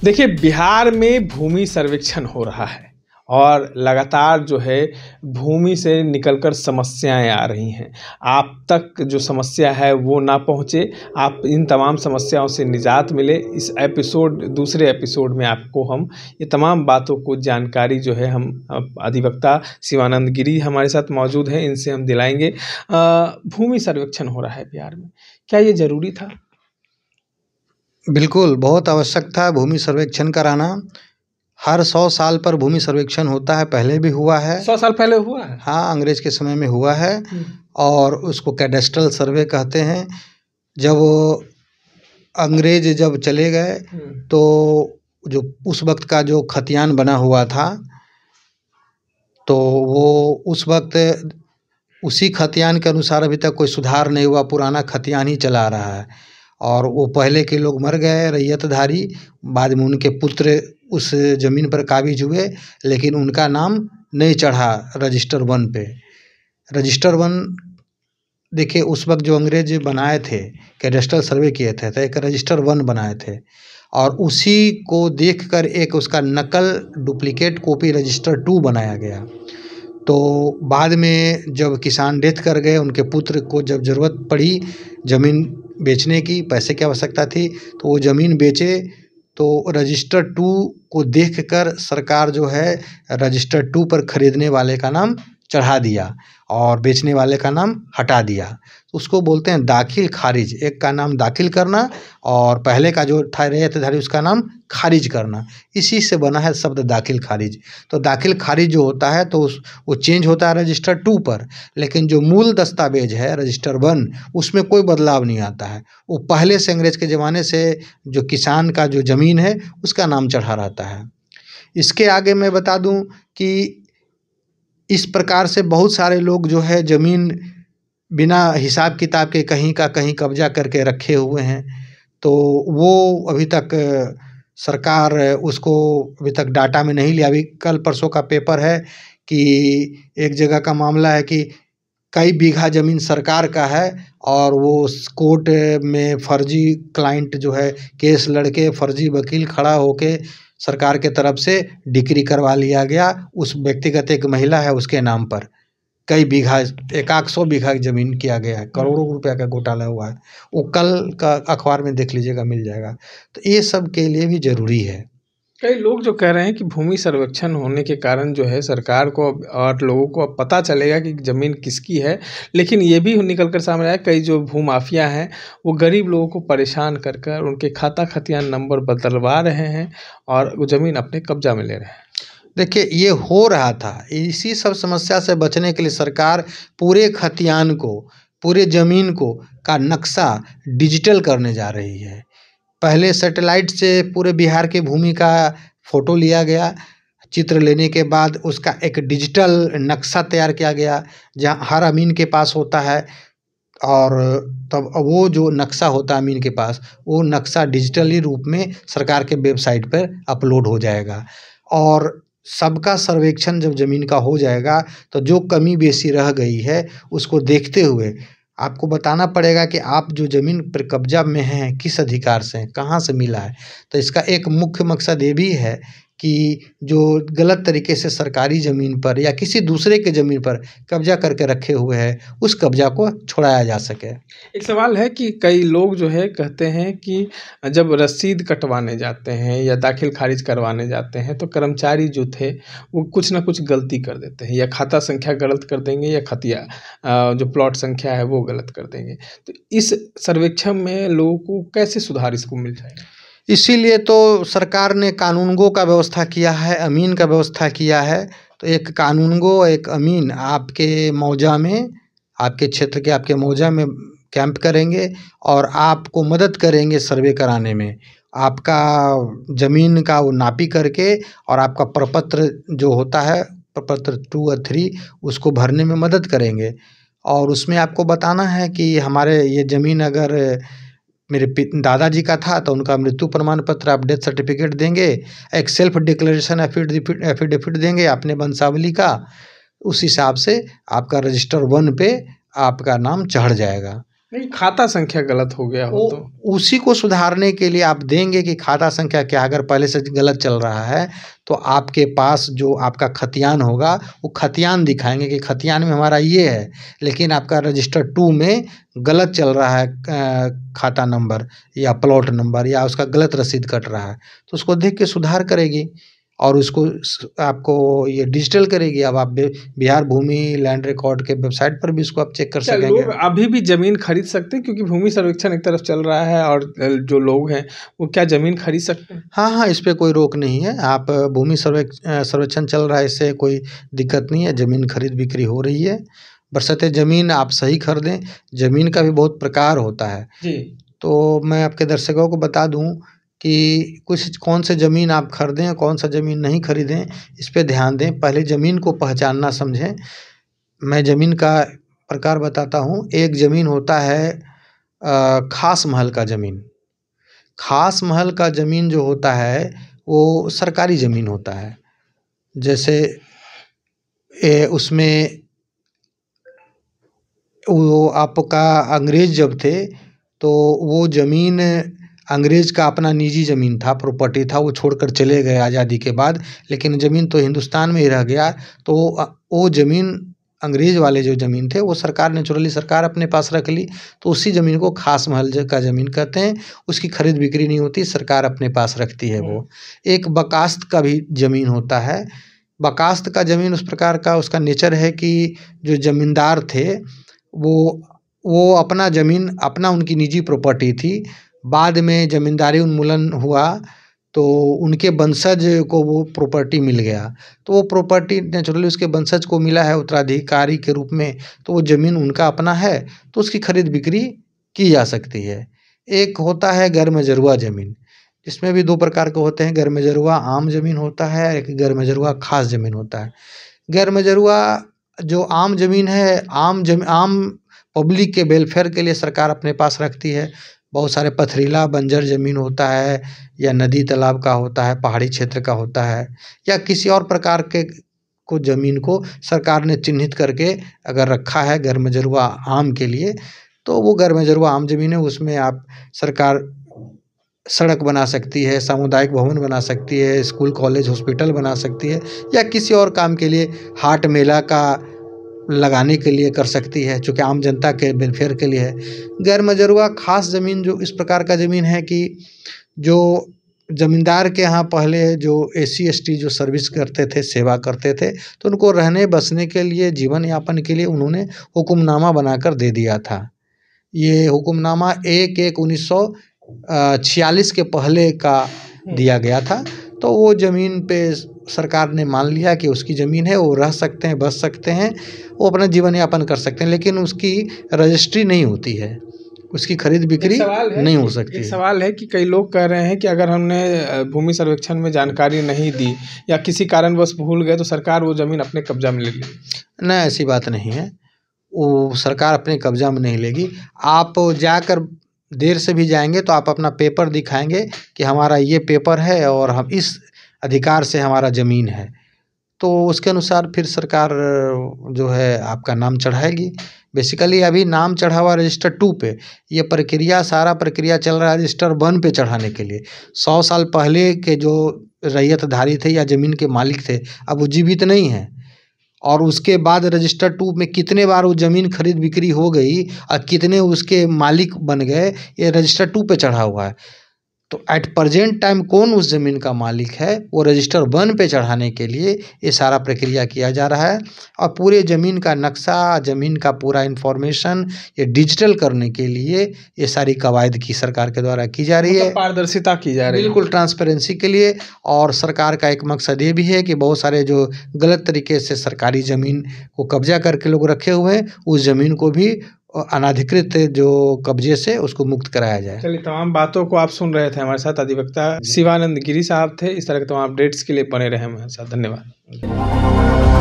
देखिए, बिहार में भूमि सर्वेक्षण हो रहा है और लगातार जो है भूमि से निकलकर समस्याएं आ रही हैं। आप तक जो समस्या है वो ना पहुंचे, आप इन तमाम समस्याओं से निजात मिले। इस दूसरे एपिसोड में आपको हम ये तमाम बातों को जानकारी जो है हम अधिवक्ता शिवानंद गिरी हमारे साथ मौजूद हैं, इनसे हम दिलाएंगे। भूमि सर्वेक्षण हो रहा है बिहार में, क्या ये ज़रूरी था? बिल्कुल, बहुत आवश्यक था भूमि सर्वेक्षण कराना। हर 100 साल पर भूमि सर्वेक्षण होता है, पहले भी हुआ है। 100 साल पहले हुआ है? हाँ, अंग्रेज के समय में हुआ है और उसको कैडेस्ट्रल सर्वे कहते हैं। जब अंग्रेज चले गए तो जो उस वक्त का जो खतियान बना हुआ था, तो वो उस वक्त उसी खतियान के अनुसार अभी तक कोई सुधार नहीं हुआ, पुराना खतियान ही चला रहा है। और वो पहले के लोग मर गए रैयतधारी, बाद में उनके पुत्र उस ज़मीन पर काबिज हुए, लेकिन उनका नाम नहीं चढ़ा रजिस्टर 1 पे। रजिस्टर 1 देखिए, उस वक्त जो अंग्रेज बनाए थे, कैडेस्ट्रल सर्वे किए थे, तो एक रजिस्टर 1 बनाए थे और उसी को देखकर एक उसका नकल डुप्लीकेट कॉपी रजिस्टर 2 बनाया गया। तो बाद में जब किसान डेथ कर गए, उनके पुत्र को जब ज़रूरत पड़ी ज़मीन बेचने की, पैसे की आवश्यकता थी, तो वो ज़मीन बेचे। तो रजिस्टर 2 को देखकर सरकार जो है रजिस्टर 2 पर खरीदने वाले का नाम चढ़ा दिया और बेचने वाले का नाम हटा दिया। उसको बोलते हैं दाखिल खारिज। एक का नाम दाखिल करना और पहले का जो था रैयतधारी उसका नाम खारिज करना, इसी से बना है शब्द दाखिल खारिज। तो दाखिल खारिज जो होता है तो वो चेंज होता है रजिस्टर 2 पर, लेकिन जो मूल दस्तावेज है रजिस्टर 1 उसमें कोई बदलाव नहीं आता है। वो पहले से अंग्रेज के ज़माने से जो किसान का जो ज़मीन है उसका नाम चढ़ा रहता है। इसके आगे मैं बता दूं कि इस प्रकार से बहुत सारे लोग जो है ज़मीन बिना हिसाब किताब के कहीं का कहीं कब्जा करके रखे हुए हैं। तो वो अभी तक सरकार उसको अभी तक डाटा में नहीं लिया। अभी कल परसों का पेपर है कि एक जगह का मामला है कि कई बीघा ज़मीन सरकार का है और वो कोर्ट में फर्जी क्लाइंट जो है केस लड़के फर्जी वकील खड़ा होके सरकार के तरफ से डिक्री करवा लिया गया। उस व्यक्तिगत एक महिला है उसके नाम पर कई बीघा, 100 बीघा ज़मीन किया गया है, करोड़ों रुपया का घोटाला हुआ है। वो कल का अखबार में देख लीजिएगा, मिल जाएगा। तो ये सब के लिए भी ज़रूरी है। कई लोग जो कह रहे हैं कि भूमि सर्वेक्षण होने के कारण जो है सरकार को और लोगों को अब पता चलेगा कि ज़मीन किसकी है, लेकिन ये भी निकल कर सामने आया कई जो भूमाफिया हैं वो गरीब लोगों को परेशान कर कर उनके खाता खतियान नंबर बदलवा रहे हैं और वो ज़मीन अपने कब्जा में ले रहे हैं। देखिए, ये हो रहा था। इसी सब समस्या से बचने के लिए सरकार पूरे खतियान को, पूरे ज़मीन को का नक्शा डिजिटल करने जा रही है। पहले सैटेलाइट से पूरे बिहार के भूमि का फोटो लिया गया, चित्र लेने के बाद उसका एक डिजिटल नक्शा तैयार किया गया जहाँ हर अमीन के पास होता है। और तब वो जो नक्शा होता है अमीन के पास, वो नक्शा डिजिटली रूप में सरकार के वेबसाइट पर अपलोड हो जाएगा। और सबका सर्वेक्षण जब ज़मीन का हो जाएगा तो जो कमी बेसी रह गई है उसको देखते हुए आपको बताना पड़ेगा कि आप जो ज़मीन पर कब्जा में हैं किस अधिकार से, कहाँ से मिला है। तो इसका एक मुख्य मकसद ये भी है कि जो गलत तरीके से सरकारी ज़मीन पर या किसी दूसरे के ज़मीन पर कब्जा करके रखे हुए हैं उस कब्जा को छुड़ाया जा सके। एक सवाल है कि कई लोग जो है कहते हैं कि जब रसीद कटवाने जाते हैं या दाखिल खारिज करवाने जाते हैं तो कर्मचारी जो थे वो कुछ ना कुछ गलती कर देते हैं, या खाता संख्या गलत कर देंगे या खतिया जो प्लॉट संख्या है वो गलत कर देंगे। तो इस सर्वेक्षण में लोगों को कैसे सुधार इसको मिल जाएगा? इसीलिए तो सरकार ने कानूनगो का व्यवस्था किया है, अमीन का व्यवस्था किया है। तो एक कानूनगो, एक अमीन आपके मौजा में, आपके क्षेत्र के आपके मौजा में कैंप करेंगे और आपको मदद करेंगे सर्वे कराने में। आपका ज़मीन का वो नापी करके और आपका प्रपत्र जो होता है प्रपत्र 2 और 3 उसको भरने में मदद करेंगे। और उसमें आपको बताना है कि हमारे ये ज़मीन अगर मेरे दादाजी का था तो उनका मृत्यु प्रमाण पत्र, आप डेथ सर्टिफिकेट देंगे, एक सेल्फ डिक्लेरेशन एफिडेविट देंगे अपने वंशावली का। उस हिसाब से आपका रजिस्टर 1 पे आपका नाम चढ़ जाएगा। नहीं, खाता संख्या गलत हो गया हो तो उसी को सुधारने के लिए आप देंगे कि खाता संख्या क्या, अगर पहले से गलत चल रहा है तो आपके पास जो आपका खतियान होगा वो खतियान दिखाएंगे कि खतियान में हमारा ये है, लेकिन आपका रजिस्टर 2 में गलत चल रहा है खाता नंबर या प्लॉट नंबर या उसका गलत रसीद कट रहा है, तो उसको देख के सुधार करेगी और उसको आपको ये डिजिटल करेगी। अब आप बिहार भूमि लैंड रिकॉर्ड के वेबसाइट पर भी इसको आप चेक कर सकेंगे। लोग अभी भी जमीन खरीद सकते हैं क्योंकि भूमि सर्वेक्षण एक तरफ चल रहा है और जो लोग हैं वो क्या जमीन खरीद सकते हैं? हाँ, इस पे कोई रोक नहीं है। आप भूमि सर्वेक्षण चल रहा है, इससे कोई दिक्कत नहीं है, ज़मीन खरीद बिक्री हो रही है, बशर्ते ज़मीन आप सही खरीदें। ज़मीन का भी बहुत प्रकार होता है जी। तो मैं आपके दर्शकों को बता दूं कि कौन से ज़मीन आप खरीदें और कौन सा ज़मीन नहीं खरीदें, इस पे ध्यान दें। पहले ज़मीन को पहचानना समझें। मैं ज़मीन का प्रकार बताता हूँ। एक ज़मीन होता है खास महल का ज़मीन। खास महल का ज़मीन जो होता है वो सरकारी ज़मीन होता है। जैसे उसमें वो आपका अंग्रेज़ जब थे तो वो ज़मीन अंग्रेज़ का अपना निजी ज़मीन था, प्रॉपर्टी था, वो छोड़कर चले गए आज़ादी के बाद, लेकिन ज़मीन तो हिंदुस्तान में ही रह गया। तो वो ज़मीन अंग्रेज़ वाले जो ज़मीन थे वो सरकार नेचुरली सरकार अपने पास रख ली, तो उसी ज़मीन को खास महल का ज़मीन कहते हैं। उसकी खरीद बिक्री नहीं होती, सरकार अपने पास रखती है वो। एक बकास्त का भी ज़मीन होता है। बकास्त का ज़मीन उस प्रकार का उसका नेचर है कि जो ज़मींदार थे वो अपना ज़मीन अपना उनकी निजी प्रॉपर्टी थी। बाद में ज़मींदारी उन्मूलन हुआ तो उनके वंशज को वो प्रॉपर्टी मिल गया, तो वो प्रॉपर्टी नेचुरली उसके वंशज को मिला है उत्तराधिकारी के रूप में, तो वो ज़मीन उनका अपना है, तो उसकी खरीद बिक्री की जा सकती है। एक होता है गैर मजरूआ ज़मीन, जिसमें भी 2 प्रकार के होते हैं। गैर मजरूआ आम ज़मीन होता है, एक गैर मजरूआ खास ज़मीन होता है। गैर मजरूआ जो आम ज़मीन है, आम पब्लिक के वेलफेयर के लिए सरकार अपने पास रखती है। बहुत सारे पथरीला बंजर ज़मीन होता है या नदी तालाब का होता है, पहाड़ी क्षेत्र का होता है, या किसी और प्रकार के ज़मीन को सरकार ने चिन्हित करके अगर रखा है गैर मजरूआ आम के लिए, तो वो गैर मजरूआ आम ज़मीन है। उसमें आप सरकार सड़क बना सकती है, सामुदायिक भवन बना सकती है, स्कूल कॉलेज हॉस्पिटल बना सकती है, या किसी और काम के लिए हाट मेला का लगाने के लिए कर सकती है, चूँकि आम जनता के वेलफेयर के लिए है। गैर मजरूआ खास ज़मीन जो इस प्रकार का ज़मीन है कि जो ज़मींदार के यहाँ पहले जो SC ST जो सर्विस करते थे, सेवा करते थे, तो उनको रहने बसने के लिए, जीवन यापन के लिए उन्होंने हुक्मनामा बनाकर दे दिया था। ये हुक्मनामा 1/1/1946 के पहले का दिया गया था। तो वो ज़मीन पे सरकार ने मान लिया कि उसकी ज़मीन है, वो रह सकते हैं, बस सकते हैं, वो अपना जीवन यापन कर सकते हैं, लेकिन उसकी रजिस्ट्री नहीं होती है, उसकी खरीद बिक्री नहीं हो सकती। एक सवाल है कि कई लोग कह रहे हैं कि अगर हमने भूमि सर्वेक्षण में जानकारी नहीं दी या किसी कारणवश भूल गए तो सरकार वो ज़मीन अपने कब्जा में ले लेगी। नहीं, ऐसी बात नहीं है, वो सरकार अपने कब्जा में नहीं लेगी। आप जाकर देर से भी जाएंगे तो आप अपना पेपर दिखाएंगे कि हमारा ये पेपर है और हम इस अधिकार से हमारा ज़मीन है, तो उसके अनुसार फिर सरकार जो है आपका नाम चढ़ाएगी। बेसिकली अभी नाम चढ़ा हुआ रजिस्टर 2 पे, ये सारा प्रक्रिया चल रहा है रजिस्टर 1 पे चढ़ाने के लिए। 100 साल पहले के जो रैयतधारी थे या ज़मीन के मालिक थे, अब वो जीवित नहीं हैं, और उसके बाद रजिस्टर 2 में कितने बार वो ज़मीन खरीद बिक्री हो गई और कितने उसके मालिक बन गए, ये रजिस्टर 2 पे चढ़ा हुआ है। तो एट प्रेजेंट टाइम कौन उस ज़मीन का मालिक है, वो रजिस्टर 1 पे चढ़ाने के लिए ये सारा प्रक्रिया किया जा रहा है। और पूरे ज़मीन का नक्शा, ज़मीन का पूरा इन्फॉर्मेशन ये डिजिटल करने के लिए ये सारी कवायद की सरकार के द्वारा की जा रही है। पारदर्शिता की जा रही है, बिल्कुल ट्रांसपेरेंसी के लिए। और सरकार का एक मकसद ये भी है कि बहुत सारे जो गलत तरीके से सरकारी ज़मीन को कब्जा करके लोग रखे हुए हैं, उस ज़मीन को भी अनाधिकृत जो कब्जे से उसको मुक्त कराया जाए। चलिए, तमाम बातों को आप सुन रहे थे। हमारे साथ अधिवक्ता शिवानंद गिरी साहब थे। इस तरह के तमाम अपडेट्स के लिए बने रहे हमारे साथ। धन्यवाद।